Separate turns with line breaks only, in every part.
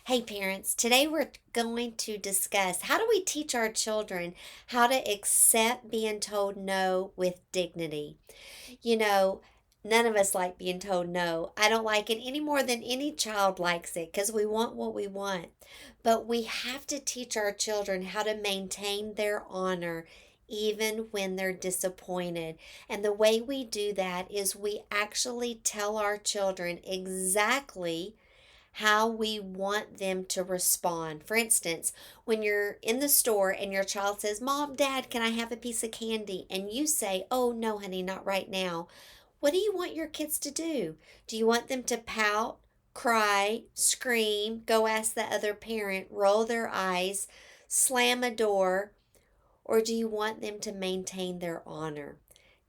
Hey parents, today we're going to discuss how do we teach our children how to accept being told no with dignity. You know, None of us like being told no. I don't like it any more than any child likes it because we want what we want. But we have to teach our children how to maintain their honor even when they're disappointed. And the way we do that is we actually tell our children exactly how we want them to respond. For instance, when you're in the store and your child says, "Mom, Dad, can I have a piece of candy?" And you say, "Oh, no, honey, not right now." What do you want your kids to do? Do you want them to pout, cry, scream, go ask the other parent, roll their eyes, slam a door, or do you want them to maintain their honor?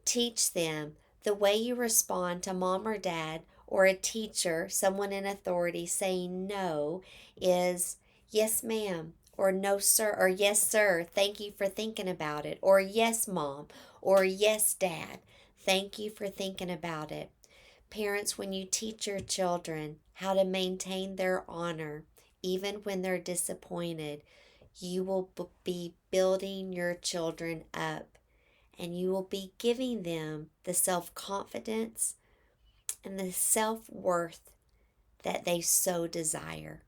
Teach them the way you respond to mom or dad or a teacher, someone in authority saying no is yes, ma'am, or no, sir, or yes, sir, thank you for thinking about it, or yes, mom, or yes, dad, thank you for thinking about it. Parents, when you teach your children how to maintain their honor, even when they're disappointed, you will be building your children up and you will be giving them the self confidence and the self worth that they so desire.